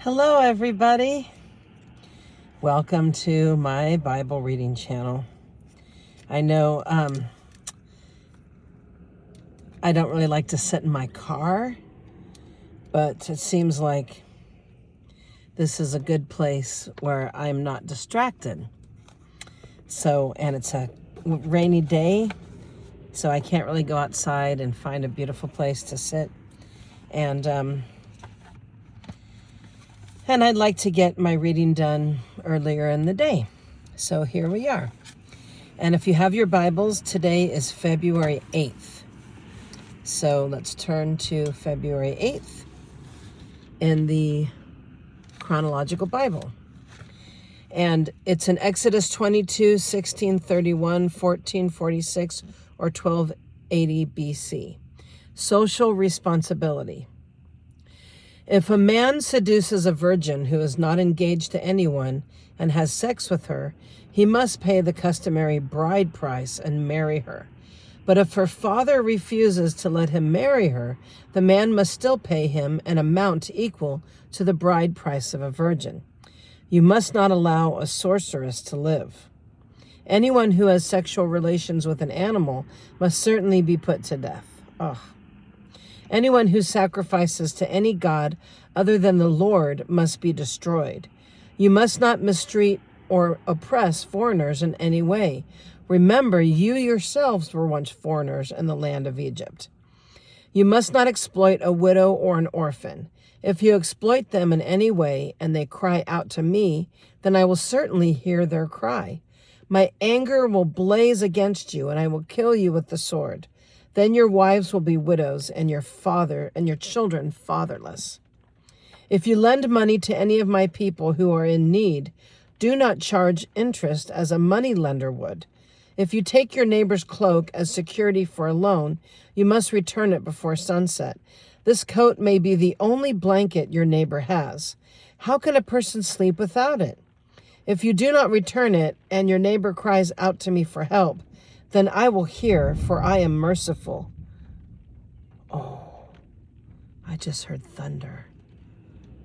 Hello, everybody. Welcome to my Bible reading channel. I know I don't really like to sit in my car, but it seems like this is a good place where I'm not distracted. And it's a rainy day, so I can't really go outside and find a beautiful place to sit. And I'd like to get my reading done earlier in the day. So here we are. And if you have your Bibles, today is February 8th. So let's turn to February 8th in the chronological Bible. And it's in Exodus 22, 16, 31, 14, 46, or 1280 BC. Social responsibility. If a man seduces a virgin who is not engaged to anyone and has sex with her, he must pay the customary bride price and marry her. But if her father refuses to let him marry her, the man must still pay him an amount equal to the bride price of a virgin. You must not allow a sorceress to live. Anyone who has sexual relations with an animal must certainly be put to death. Anyone who sacrifices to any god other than the Lord must be destroyed. You must not mistreat or oppress foreigners in any way. Remember, you yourselves were once foreigners in the land of Egypt. You must not exploit a widow or an orphan. If you exploit them in any way and they cry out to me, then I will certainly hear their cry. My anger will blaze against you, and I will kill you with the sword. Then your wives will be widows, and your children fatherless. If you lend money to any of my people who are in need, do not charge interest as a money lender would. If you take your neighbor's cloak as security for a loan, you must return it before sunset. This coat may be the only blanket your neighbor has. How can a person sleep without it? If you do not return it, and your neighbor cries out to me for help, then I will hear, for I am merciful. Oh, I just heard thunder.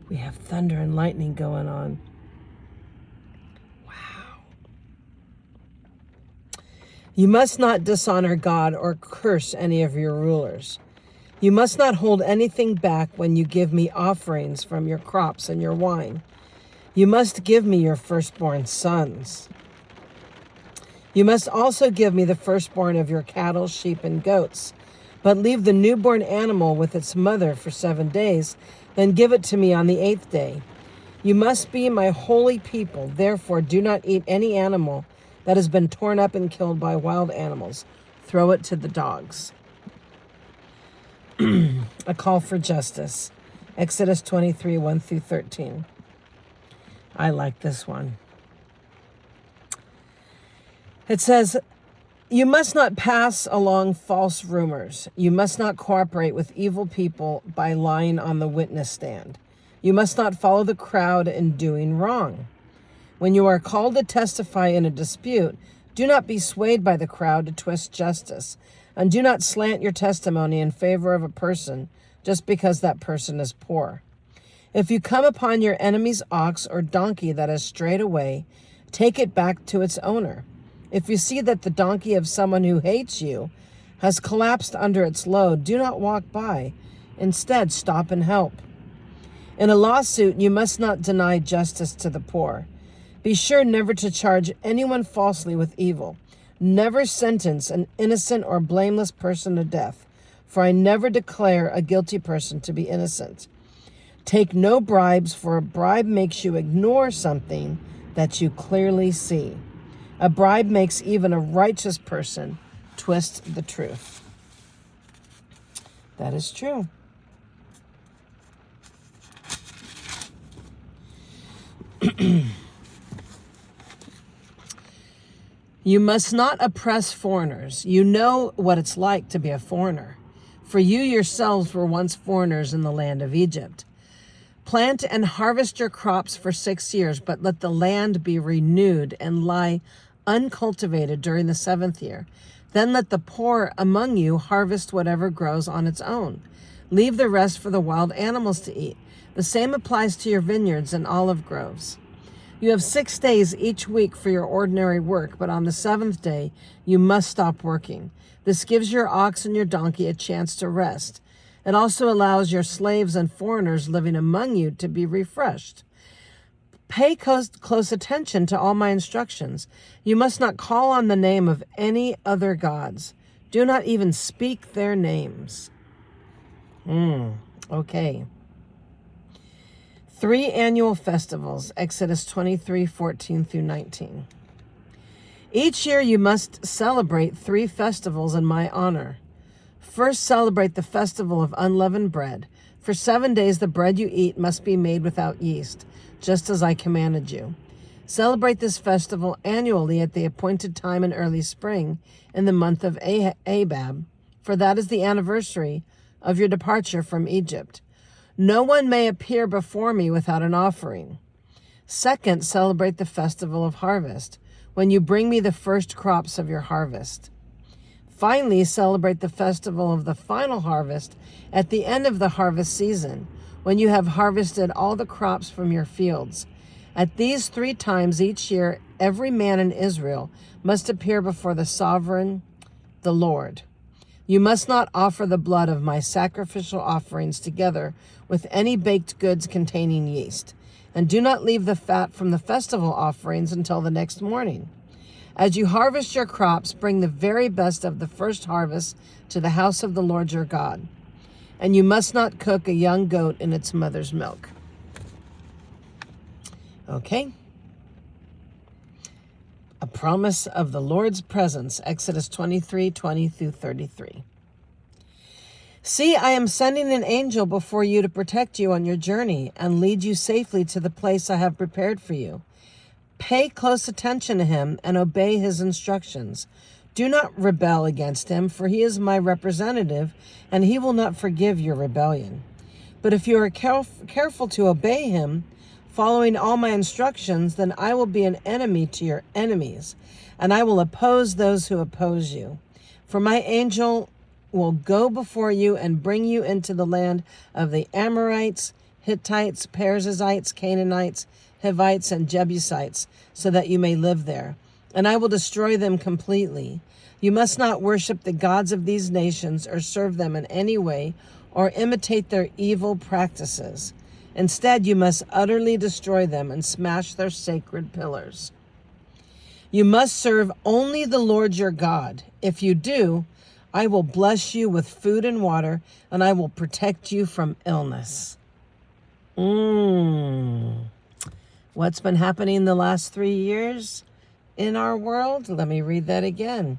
We have thunder and lightning going on. Wow. You must not dishonor God or curse any of your rulers. You must not hold anything back when you give me offerings from your crops and your wine. You must give me your firstborn sons. You must also give me the firstborn of your cattle, sheep, and goats. But leave the newborn animal with its mother for 7 days, then give it to me on the 8th day. You must be my holy people. Therefore, do not eat any animal that has been torn up and killed by wild animals. Throw it to the dogs. A call for justice. Exodus 23, 1 through 13. I like this one. It says, you must not pass along false rumors. You must not cooperate with evil people by lying on the witness stand. You must not follow the crowd in doing wrong. When you are called to testify in a dispute, do not be swayed by the crowd to twist justice, and do not slant your testimony in favor of a person just because that person is poor. If you come upon your enemy's ox or donkey that has strayed away, take it back to its owner. If you see that the donkey of someone who hates you has collapsed under its load, do not walk by. Instead, stop and help. In a lawsuit, you must not deny justice to the poor. Be sure never to charge anyone falsely with evil. Never sentence an innocent or blameless person to death, for I never declare a guilty person to be innocent. Take no bribes, for a bribe makes you ignore something that you clearly see. A bribe makes even a righteous person twist the truth. That is true. You must not oppress foreigners. You know what it's like to be a foreigner, for you yourselves were once foreigners in the land of Egypt. Plant and harvest your crops for 6 years, but let the land be renewed and lie uncultivated during the 7th year. Then let the poor among you harvest whatever grows on its own. Leave the rest for the wild animals to eat. The same applies to your vineyards and olive groves. You have 6 days each week for your ordinary work, but on the 7th day you must stop working. This gives your ox and your donkey a chance to rest. It also allows your slaves and foreigners living among you to be refreshed. Pay close attention to all my instructions. You must not call on the name of any other gods. Do not even speak their names. Okay. 3 annual festivals, Exodus 23:14-19. Each year you must celebrate 3 festivals in my honor. First, celebrate the festival of unleavened bread. For 7 days the bread you eat must be made without yeast, just as I commanded you. Celebrate this festival annually at the appointed time in early spring in the month of Abab, for that is the anniversary of your departure from Egypt. No one may appear before me without an offering. Second, celebrate the festival of harvest, when you bring me the first crops of your harvest. Finally, celebrate the festival of the final harvest at the end of the harvest season, when you have harvested all the crops from your fields. At these 3 times each year, every man in Israel must appear before the sovereign, the Lord. You must not offer the blood of my sacrificial offerings together with any baked goods containing yeast, and do not leave the fat from the festival offerings until the next morning. As you harvest your crops, bring the very best of the first harvest to the house of the Lord your God. And you must not cook a young goat in its mother's milk. Okay. A promise of the Lord's presence, Exodus 23:20-33. See, I am sending an angel before you to protect you on your journey and lead you safely to the place I have prepared for you. Pay close attention to him and obey his instructions. Do not rebel against him, for he is my representative, and he will not forgive your rebellion. But if you are careful to obey him, following all my instructions, then I will be an enemy to your enemies, and I will oppose those who oppose you. For my angel will go before you and bring you into the land of the Amorites, Hittites, Perizzites, Canaanites, Hivites, and Jebusites, so that you may live there. And I will destroy them completely. You must not worship the gods of these nations or serve them in any way or imitate their evil practices. Instead, you must utterly destroy them and smash their sacred pillars. You must serve only the Lord your God. If you do, I will bless you with food and water, and I will protect you from illness. What's been happening the last 3 years in our world? Let me read that again.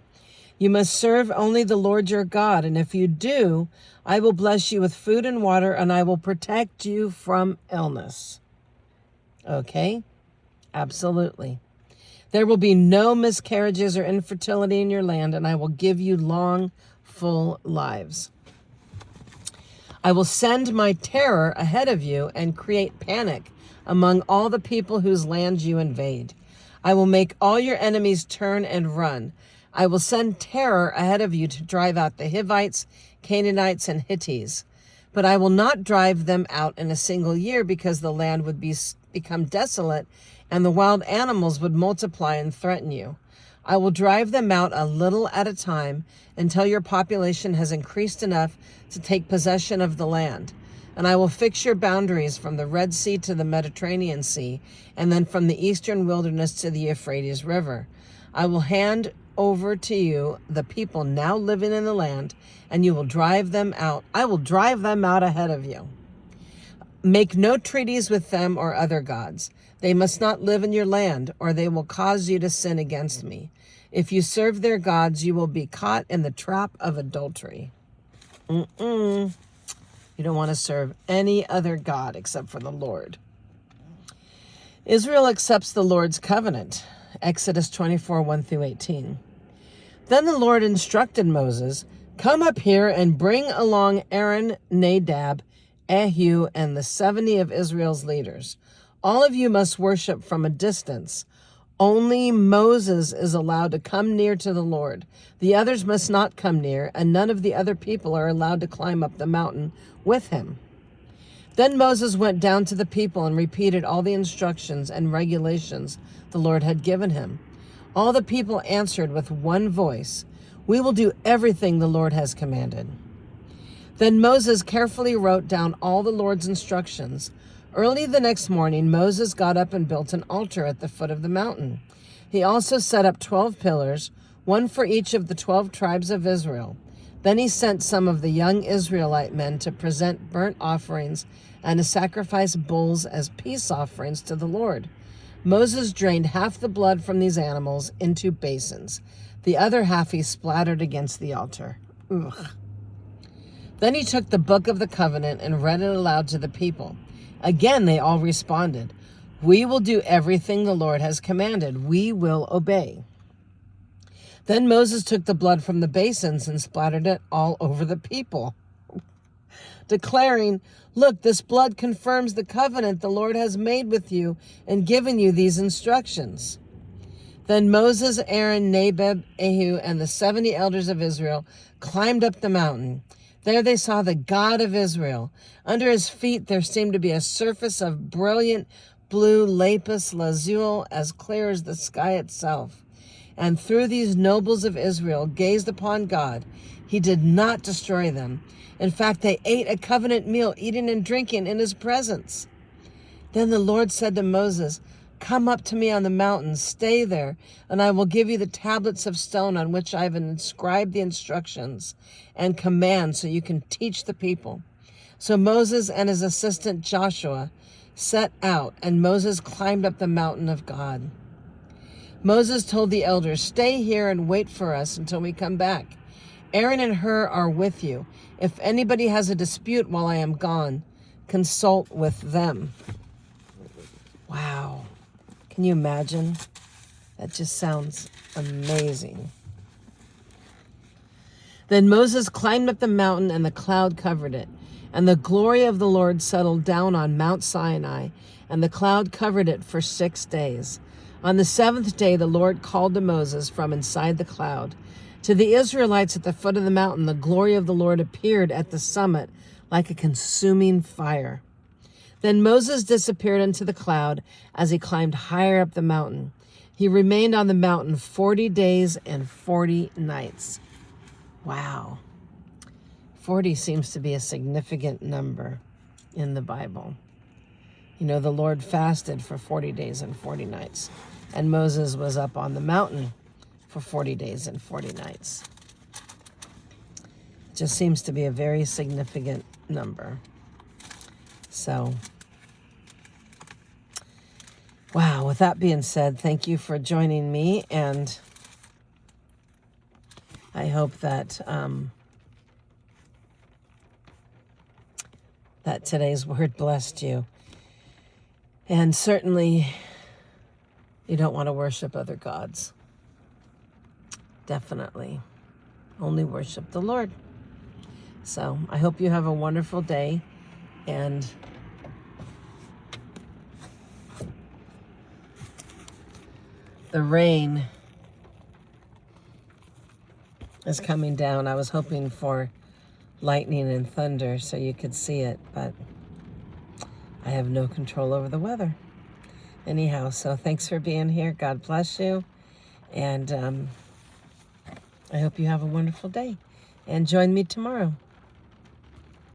You must serve only the Lord your God, and if you do, I will bless you with food and water, and I will protect you from illness. Okay? Absolutely. There will be no miscarriages or infertility in your land, and I will give you long, full lives. I will send my terror ahead of you and create panic among all the people whose lands you invade. I will make all your enemies turn and run. I will send terror ahead of you to drive out the Hivites, Canaanites, and Hittites. But I will not drive them out in a single year, because the land would become desolate and the wild animals would multiply and threaten you. I will drive them out a little at a time until your population has increased enough to take possession of the land. And I will fix your boundaries from the Red Sea to the Mediterranean Sea, and then from the eastern wilderness to the Euphrates River. I will hand over to you the people now living in the land, and you will drive them out. I will drive them out ahead of you. Make no treaties with them or other gods. They must not live in your land, or they will cause you to sin against me. If you serve their gods, you will be caught in the trap of adultery. You don't want to serve any other god except for the Lord. Israel accepts the Lord's covenant. Exodus 24:1-18. Then the Lord instructed Moses, "Come up here and bring along Aaron, Nadab, Abihu, and the 70 of Israel's leaders. All of you must worship from a distance. Only Moses is allowed to come near to the Lord. The others must not come near, and none of the other people are allowed to climb up the mountain with him." Then Moses went down to the people and repeated all the instructions and regulations the Lord had given him. All the people answered with one voice, "We will do everything the Lord has commanded." Then Moses carefully wrote down all the Lord's instructions. Early the next morning, Moses got up and built an altar at the foot of the mountain. He also set up 12 pillars, one for each of the 12 tribes of Israel. Then he sent some of the young Israelite men to present burnt offerings and to sacrifice bulls as peace offerings to the Lord. Moses drained half the blood from these animals into basins. The other half he splattered against the altar. Ugh. Then he took the book of the covenant and read it aloud to the people. Again, they all responded, "We will do everything the Lord has commanded. We will obey." Then Moses took the blood from the basins and splattered it all over the people, declaring, "Look, this blood confirms the covenant the Lord has made with you and given you these instructions." Then Moses, Aaron, Nadab, Abihu, and the 70 elders of Israel climbed up the mountain. There they saw the God of Israel. Under his feet there seemed to be a surface of brilliant blue lapis lazuli as clear as the sky itself. And through these nobles of Israel gazed upon God. He did not destroy them. In fact, they ate a covenant meal, eating and drinking in his presence. Then the Lord said to Moses, "Come up to me on the mountain, stay there, and I will give you the tablets of stone on which I have inscribed the instructions and commands so you can teach the people." So Moses and his assistant Joshua set out, and Moses climbed up the mountain of God. Moses told the elders, "Stay here and wait for us until we come back. Aaron and Hur are with you. If anybody has a dispute while I am gone, consult with them." Wow. Can you imagine? That just sounds amazing. Then Moses climbed up the mountain, and the cloud covered it. And the glory of the Lord settled down on Mount Sinai, and the cloud covered it for 6 days. On the 7th day, the Lord called to Moses from inside the cloud. To the Israelites at the foot of the mountain, the glory of the Lord appeared at the summit like a consuming fire. Then Moses disappeared into the cloud as he climbed higher up the mountain. He remained on the mountain 40 days and 40 nights. Wow. 40 seems to be a significant number in the Bible. You know, the Lord fasted for 40 days and 40 nights, and Moses was up on the mountain for 40 days and 40 nights. It just seems to be a very significant number. So, wow, with that being said, thank you for joining me, and I hope that that today's word blessed you. And certainly, you don't want to worship other gods. Definitely. Only worship the Lord. So, I hope you have a wonderful day, and the rain is coming down. I was hoping for lightning and thunder so you could see it, but I have no control over the weather. Anyhow, so thanks for being here. God bless you. And I hope you have a wonderful day. And join me tomorrow.